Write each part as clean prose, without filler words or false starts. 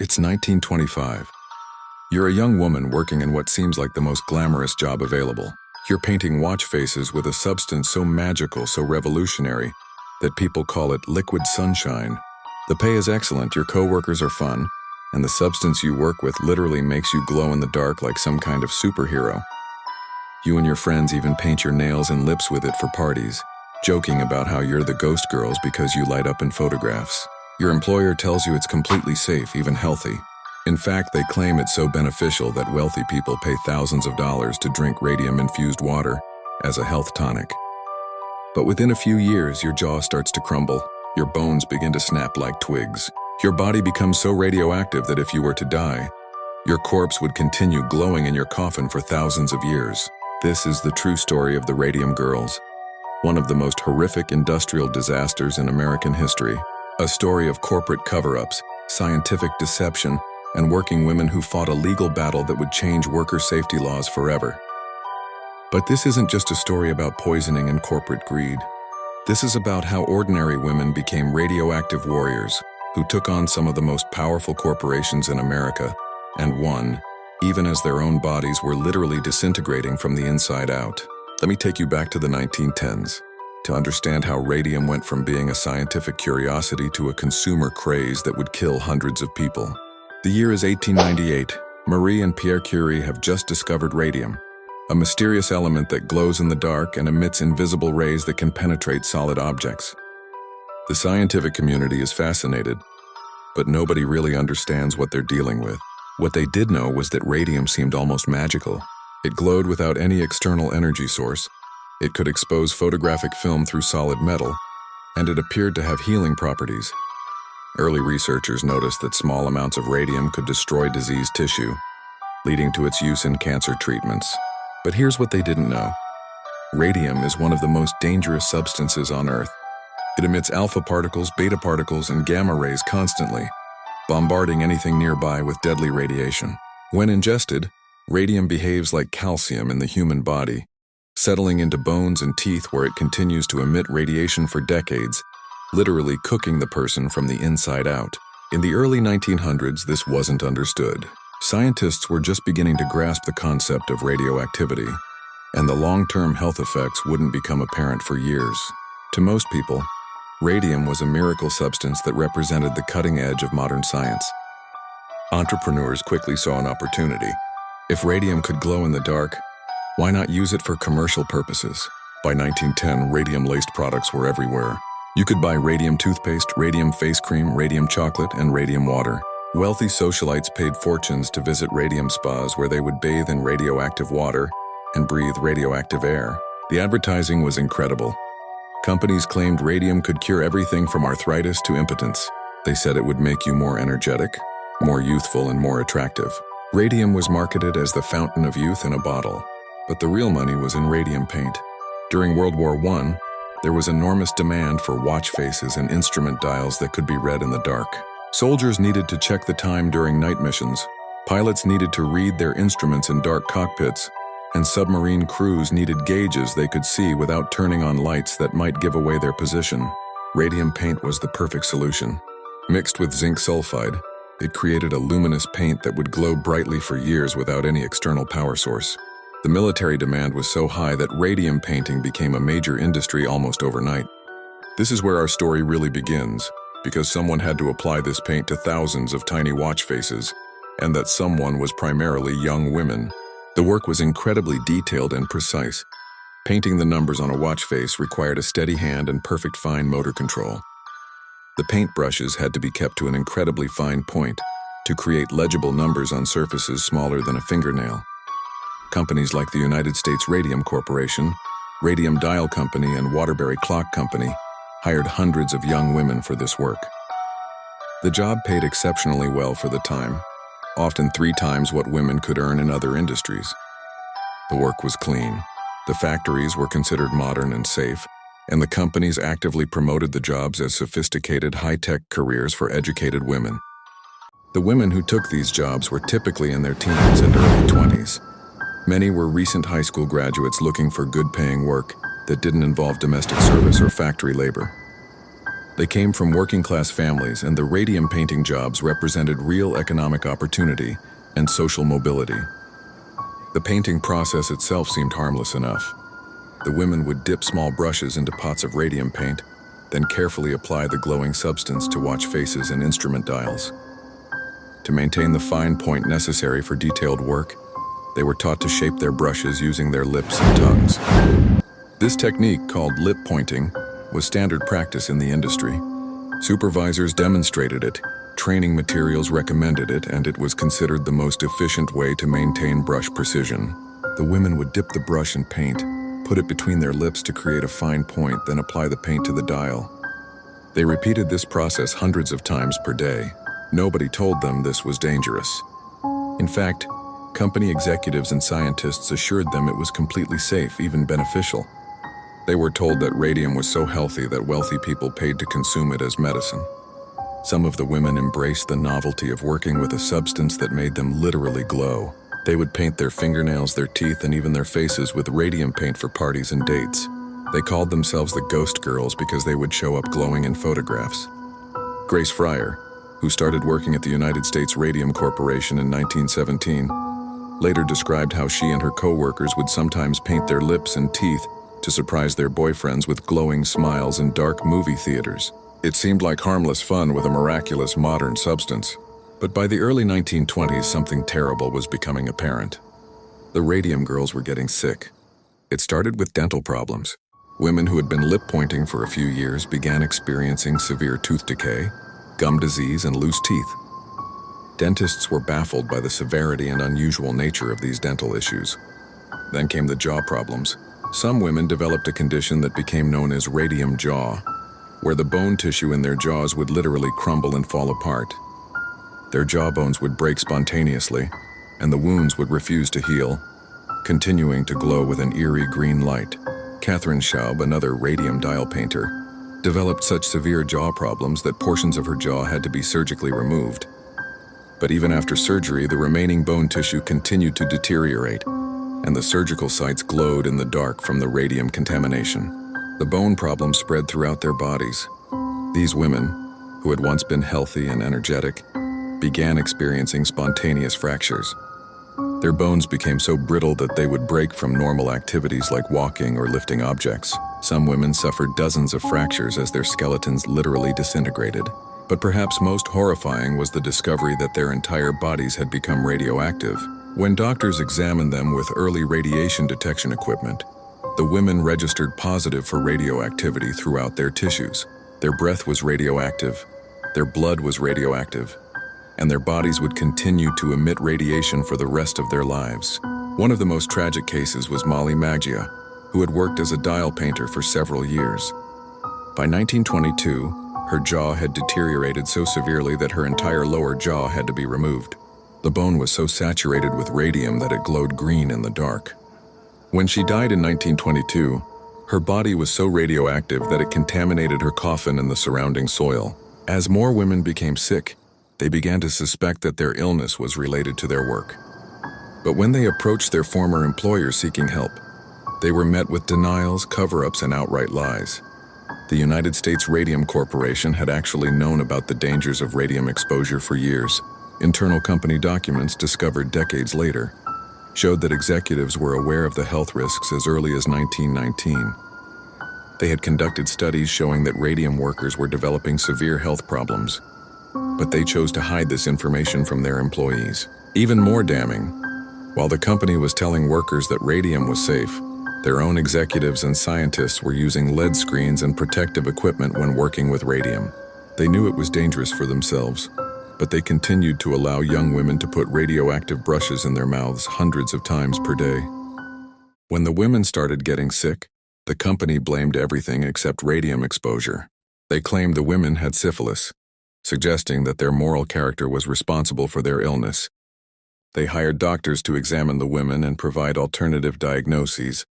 It's 1925. You're a young woman working in what seems like the most glamorous job available. You're painting watch faces with a substance so magical, so revolutionary, that people call it liquid sunshine. The pay is excellent, your coworkers are fun, and the substance you work with literally makes you glow in the dark like some kind of superhero. You and your friends even paint your nails and lips with it for parties, joking about how you're the ghost girls because you light up in photographs. Your employer tells you it's completely safe, even healthy. In fact, they claim it's so beneficial that wealthy people pay thousands of dollars to drink radium-infused water as a health tonic. But within a few years, your jaw starts to crumble, your bones begin to snap like twigs. Your body becomes so radioactive that if you were to die, your corpse would continue glowing in your coffin for thousands of years. This is the true story of the Radium Girls, one of the most horrific industrial disasters in American history. A story of corporate cover-ups, scientific deception, and working women who fought a legal battle that would change worker safety laws forever. But this isn't just a story about poisoning and corporate greed. This is about how ordinary women became radioactive warriors who took on some of the most powerful corporations in America and won, even as their own bodies were literally disintegrating from the inside out. Let me take you back to the 1910s. To understand how radium went from being a scientific curiosity to a consumer craze that would kill hundreds of people. The year is 1898. Marie and Pierre Curie have just discovered radium, a mysterious element that glows in the dark and emits invisible rays that can penetrate solid objects. The scientific community is fascinated, but nobody really understands what they're dealing with. What they did know was that radium seemed almost magical. It glowed without any external energy source. It could expose photographic film through solid metal, and it appeared to have healing properties. Early researchers noticed that small amounts of radium could destroy diseased tissue, leading to its use in cancer treatments. But here's what they didn't know. Radium is one of the most dangerous substances on Earth. It emits alpha particles, beta particles, and gamma rays constantly, bombarding anything nearby with deadly radiation. When ingested, radium behaves like calcium in the human body, settling into bones and teeth where it continues to emit radiation for decades, literally cooking the person from the inside out. In the early 1900s, this wasn't understood. Scientists were just beginning to grasp the concept of radioactivity, and the long-term health effects wouldn't become apparent for years. To most people, radium was a miracle substance that represented the cutting edge of modern science. Entrepreneurs quickly saw an opportunity. If radium could glow in the dark, why not use it for commercial purposes? By 1910, radium-laced products were everywhere. You could buy radium toothpaste, radium face cream, radium chocolate, and radium water. Wealthy socialites paid fortunes to visit radium spas where they would bathe in radioactive water and breathe radioactive air. The advertising was incredible. Companies claimed radium could cure everything from arthritis to impotence. They said it would make you more energetic, more youthful, and more attractive. Radium was marketed as the fountain of youth in a bottle. But the real money was in radium paint. During World War I, there was enormous demand for watch faces and instrument dials that could be read in the dark. Soldiers needed to check the time during night missions. Pilots needed to read their instruments in dark cockpits, and submarine crews needed gauges they could see without turning on lights that might give away their position. Radium paint was the perfect solution. Mixed with zinc sulfide, it created a luminous paint that would glow brightly for years without any external power source. The military demand was so high that radium painting became a major industry almost overnight. This is where our story really begins, because someone had to apply this paint to thousands of tiny watch faces, and that someone was primarily young women. The work was incredibly detailed and precise. Painting the numbers on a watch face required a steady hand and perfect fine motor control. The paint brushes had to be kept to an incredibly fine point to create legible numbers on surfaces smaller than a fingernail. Companies like the United States Radium Corporation, Radium Dial Company, and Waterbury Clock Company hired hundreds of young women for this work. The job paid exceptionally well for the time, often 3 times what women could earn in other industries. The work was clean. The factories were considered modern and safe, and the companies actively promoted the jobs as sophisticated, high-tech careers for educated women. The women who took these jobs were typically in their teens and early 20s. Many were recent high school graduates looking for good-paying work that didn't involve domestic service or factory labor. They came from working-class families, and the radium painting jobs represented real economic opportunity and social mobility. The painting process itself seemed harmless enough. The women would dip small brushes into pots of radium paint, then carefully apply the glowing substance to watch faces and instrument dials. To maintain the fine point necessary for detailed work, they were taught to shape their brushes using their lips and tongues. This technique, called lip pointing, was standard practice in the industry. Supervisors demonstrated it, training materials recommended it, and it was considered the most efficient way to maintain brush precision. The women would dip the brush in paint, put it between their lips to create a fine point, then apply the paint to the dial. They repeated this process hundreds of times per day. Nobody told them this was dangerous. In fact, company executives and scientists assured them it was completely safe, even beneficial. They were told that radium was so healthy that wealthy people paid to consume it as medicine. Some of the women embraced the novelty of working with a substance that made them literally glow. They would paint their fingernails, their teeth, and even their faces with radium paint for parties and dates. They called themselves the Ghost Girls because they would show up glowing in photographs. Grace Fryer, who started working at the United States Radium Corporation in 1917, later described how she and her co-workers would sometimes paint their lips and teeth to surprise their boyfriends with glowing smiles in dark movie theaters. It seemed like harmless fun with a miraculous modern substance. But by the early 1920s, something terrible was becoming apparent. The Radium Girls were getting sick. It started with dental problems. Women who had been lip pointing for a few years began experiencing severe tooth decay, gum disease, and loose teeth. Dentists were baffled by the severity and unusual nature of these dental issues. Then came the jaw problems. Some women developed a condition that became known as radium jaw, where the bone tissue in their jaws would literally crumble and fall apart. Their jawbones would break spontaneously, and the wounds would refuse to heal, continuing to glow with an eerie green light. Catherine Schaub, another radium dial painter, developed such severe jaw problems that portions of her jaw had to be surgically removed. But even after surgery, the remaining bone tissue continued to deteriorate, and the surgical sites glowed in the dark from the radium contamination. The bone problem spread throughout their bodies. These women, who had once been healthy and energetic, began experiencing spontaneous fractures. Their bones became so brittle that they would break from normal activities like walking or lifting objects. Some women suffered dozens of fractures as their skeletons literally disintegrated. But perhaps most horrifying was the discovery that their entire bodies had become radioactive. When doctors examined them with early radiation detection equipment, the women registered positive for radioactivity throughout their tissues. Their breath was radioactive, their blood was radioactive, and their bodies would continue to emit radiation for the rest of their lives. One of the most tragic cases was Molly Maggia, who had worked as a dial painter for several years. By 1922, her jaw had deteriorated so severely that her entire lower jaw had to be removed. The bone was so saturated with radium that it glowed green in the dark. When she died in 1922, her body was so radioactive that it contaminated her coffin and the surrounding soil. As more women became sick, they began to suspect that their illness was related to their work. But when they approached their former employer seeking help, they were met with denials, cover-ups, and outright lies. The United States Radium Corporation had actually known about the dangers of radium exposure for years. Internal company documents discovered decades later showed that executives were aware of the health risks as early as 1919. They had conducted studies showing that radium workers were developing severe health problems, but they chose to hide this information from their employees. Even more damning, while the company was telling workers that radium was safe, their own executives and scientists were using LED screens and protective equipment when working with radium. They knew it was dangerous for themselves, but they continued to allow young women to put radioactive brushes in their mouths hundreds of times per day. When the women started getting sick, the company blamed everything except radium exposure. They claimed the women had syphilis, suggesting that their moral character was responsible for their illness. They hired doctors to examine the women and provide alternative diagnoses,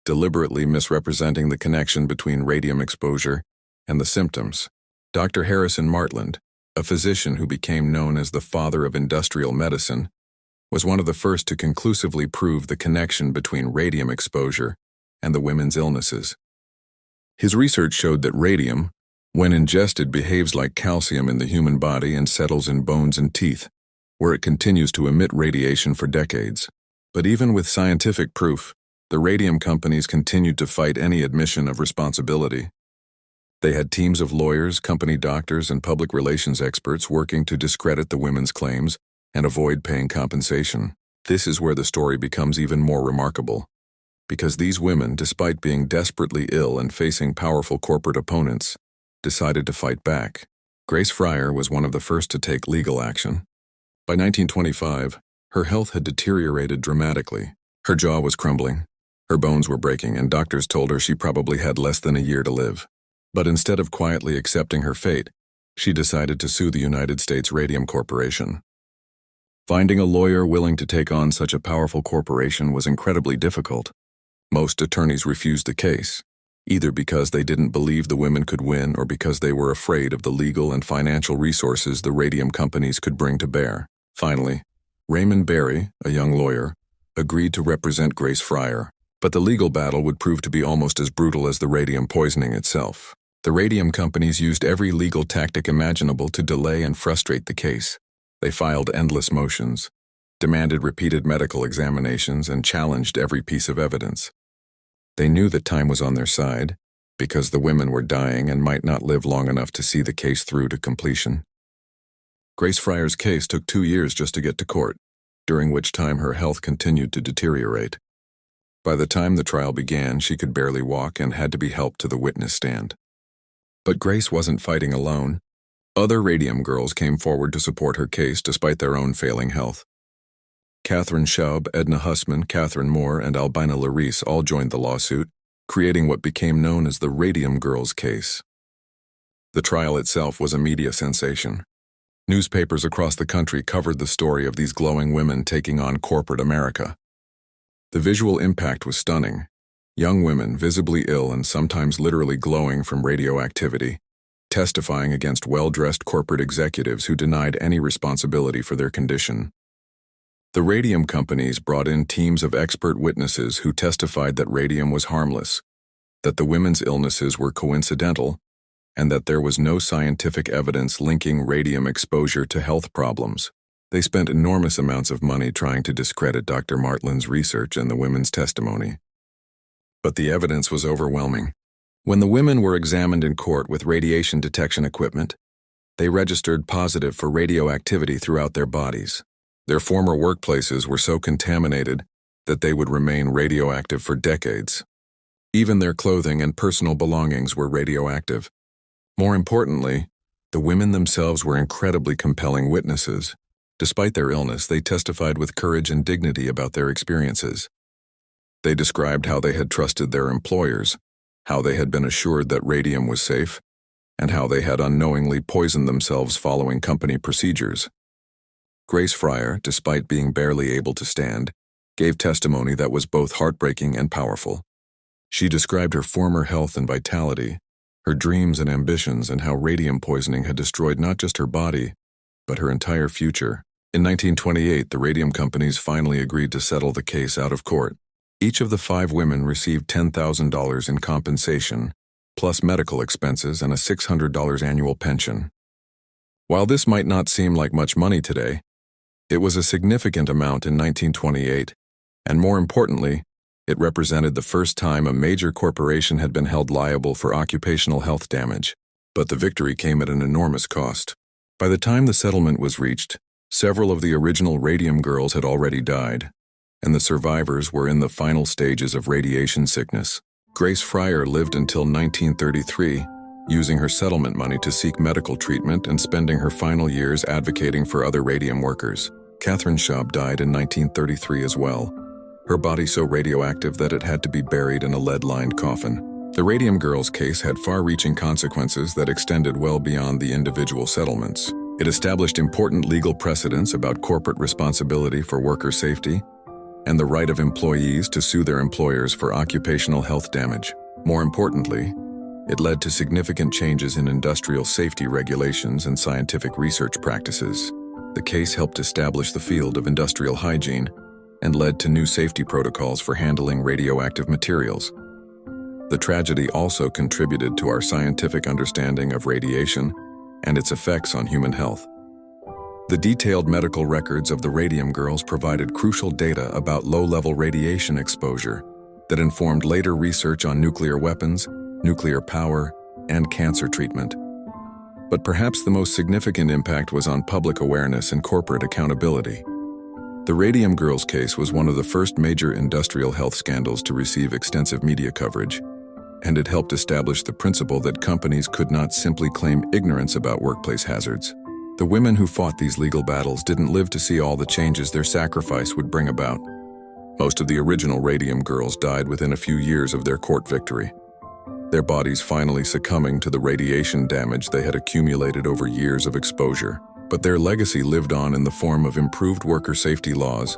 deliberately misrepresenting the connection between radium exposure and the symptoms. Dr. Harrison Martland, a physician who became known as the father of industrial medicine, was one of the first to conclusively prove the connection between radium exposure and the women's illnesses. His research showed that radium, When ingested, behaves like calcium in the human body and settles in bones and teeth, where it continues to emit radiation for decades. But even with scientific proof, the radium companies continued to fight any admission of responsibility. They had teams of lawyers, company doctors, and public relations experts working to discredit the women's claims and avoid paying compensation. This is where the story becomes even more remarkable, because these women, despite being desperately ill and facing powerful corporate opponents, decided to fight back. Grace Fryer was one of the first to take legal action. By 1925, her health had deteriorated dramatically. Her jaw was crumbling, her bones were breaking, and doctors told her she probably had less than a year to live. But instead of quietly accepting her fate, she decided to sue the United States Radium Corporation. Finding a lawyer willing to take on such a powerful corporation was incredibly difficult. Most attorneys refused the case, either because they didn't believe the women could win or because they were afraid of the legal and financial resources the radium companies could bring to bear. Finally, Raymond Berry, a young lawyer, agreed to represent Grace Fryer, but the legal battle would prove to be almost as brutal as the radium poisoning itself. The radium companies used every legal tactic imaginable to delay and frustrate the case. They filed endless motions, demanded repeated medical examinations, and challenged every piece of evidence. They knew that time was on their side, because the women were dying and might not live long enough to see the case through to completion. Grace Fryer's case took 2 years just to get to court, during which time her health continued to deteriorate. By the time the trial began, she could barely walk and had to be helped to the witness stand. But Grace wasn't fighting alone. Other Radium Girls came forward to support her case despite their own failing health. Catherine Schaub, Edna Hussman, Catherine Moore, and Albina Larice all joined the lawsuit, creating what became known as the Radium Girls case. The trial itself was a media sensation. Newspapers across the country covered the story of these glowing women taking on corporate America. The visual impact was stunning. Young women, visibly ill and sometimes literally glowing from radioactivity, testifying against well-dressed corporate executives who denied any responsibility for their condition. The radium companies brought in teams of expert witnesses who testified that radium was harmless, that the women's illnesses were coincidental, and that there was no scientific evidence linking radium exposure to health problems. They spent enormous amounts of money trying to discredit Dr. Martlin's research and the women's testimony. But the evidence was overwhelming. When the women were examined in court with radiation detection equipment, they registered positive for radioactivity throughout their bodies. Their former workplaces were so contaminated that they would remain radioactive for decades. Even their clothing and personal belongings were radioactive. More importantly, the women themselves were incredibly compelling witnesses. Despite their illness, they testified with courage and dignity about their experiences. They described how they had trusted their employers, how they had been assured that radium was safe, and how they had unknowingly poisoned themselves following company procedures. Grace Fryer, despite being barely able to stand, gave testimony that was both heartbreaking and powerful. She described her former health and vitality, her dreams and ambitions, and how radium poisoning had destroyed not just her body, but her entire future. In 1928, the radium companies finally agreed to settle the case out of court. Each of the 5 women received $10,000 in compensation, plus medical expenses and a $600 annual pension. While this might not seem like much money today, it was a significant amount in 1928, and more importantly, it represented the first time a major corporation had been held liable for occupational health damage. But the victory came at an enormous cost. By the time the settlement was reached, several of the original Radium Girls had already died, and the survivors were in the final stages of radiation sickness. Grace Fryer lived until 1933, using her settlement money to seek medical treatment and spending her final years advocating for other radium workers. Catherine Schaub died in 1933 as well, her body so radioactive that it had to be buried in a lead-lined coffin. The Radium Girls case had far-reaching consequences that extended well beyond the individual settlements. It established important legal precedents about corporate responsibility for worker safety, and the right of employees to sue their employers for occupational health damage. More importantly, it led to significant changes in industrial safety regulations and scientific research practices. The case helped establish the field of industrial hygiene and led to new safety protocols for handling radioactive materials. The tragedy also contributed to our scientific understanding of radiation and its effects on human health. The detailed medical records of the Radium Girls provided crucial data about low-level radiation exposure that informed later research on nuclear weapons, nuclear power, and cancer treatment. But perhaps the most significant impact was on public awareness and corporate accountability. The Radium Girls case was one of the first major industrial health scandals to receive extensive media coverage, and it helped establish the principle that companies could not simply claim ignorance about workplace hazards. The women who fought these legal battles didn't live to see all the changes their sacrifice would bring about. Most of the original Radium Girls died within a few years of their court victory, their bodies finally succumbing to the radiation damage they had accumulated over years of exposure. But their legacy lived on in the form of improved worker safety laws,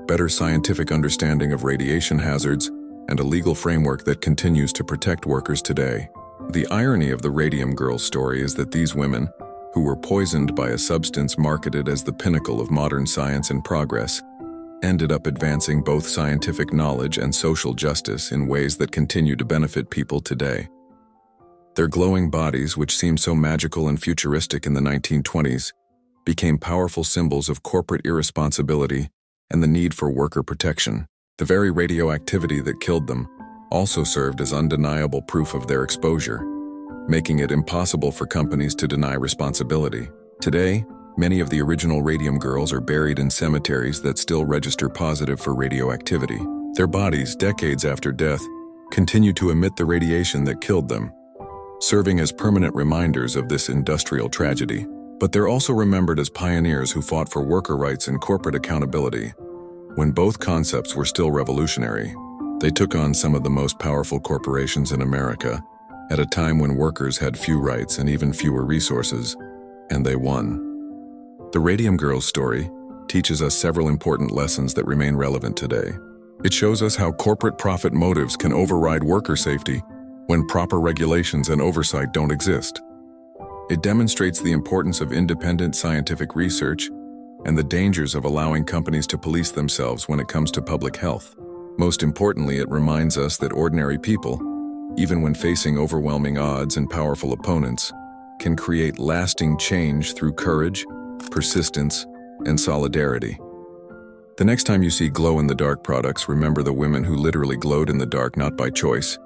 better scientific understanding of radiation hazards, and a legal framework that continues to protect workers today. The irony of the Radium Girls story is that these women, who were poisoned by a substance marketed as the pinnacle of modern science and progress, ended up advancing both scientific knowledge and social justice in ways that continue to benefit people today. Their glowing bodies, which seemed so magical and futuristic in the 1920s, became powerful symbols of corporate irresponsibility and the need for worker protection. The very radioactivity that killed them also served as undeniable proof of their exposure, making it impossible for companies to deny responsibility. Today, many of the original Radium Girls are buried in cemeteries that still register positive for radioactivity. Their bodies, decades after death, continue to emit the radiation that killed them, serving as permanent reminders of this industrial tragedy. But they're also remembered as pioneers who fought for worker rights and corporate accountability. When both concepts were still revolutionary, they took on some of the most powerful corporations in America at a time when workers had few rights and even fewer resources, and they won. The Radium Girls story teaches us several important lessons that remain relevant today. It shows us how corporate profit motives can override worker safety when proper regulations and oversight don't exist. It demonstrates the importance of independent scientific research and the dangers of allowing companies to police themselves when it comes to public health. Most importantly, it reminds us that ordinary people, even when facing overwhelming odds and powerful opponents, can create lasting change through courage, persistence, and solidarity. The next time you see glow-in-the-dark products, remember the women who literally glowed in the dark not by choice,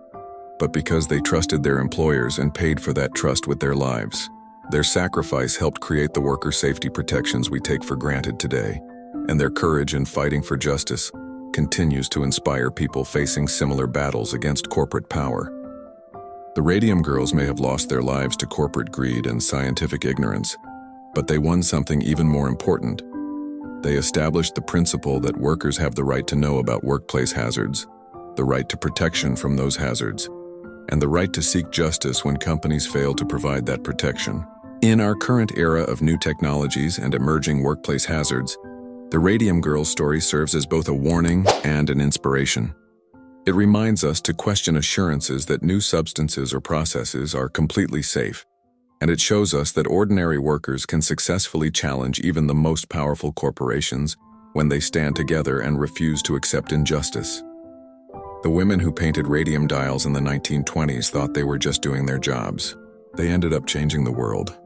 but because they trusted their employers and paid for that trust with their lives. Their sacrifice helped create the worker safety protections we take for granted today, and their courage in fighting for justice continues to inspire people facing similar battles against corporate power. The Radium Girls may have lost their lives to corporate greed and scientific ignorance, but they won something even more important. They established the principle that workers have the right to know about workplace hazards, the right to protection from those hazards, and the right to seek justice when companies fail to provide that protection. In our current era of new technologies and emerging workplace hazards, the Radium Girls story serves as both a warning and an inspiration. It reminds us to question assurances that new substances or processes are completely safe, and it shows us that ordinary workers can successfully challenge even the most powerful corporations when they stand together and refuse to accept injustice. The women who painted radium dials in the 1920s thought they were just doing their jobs. They ended up changing the world.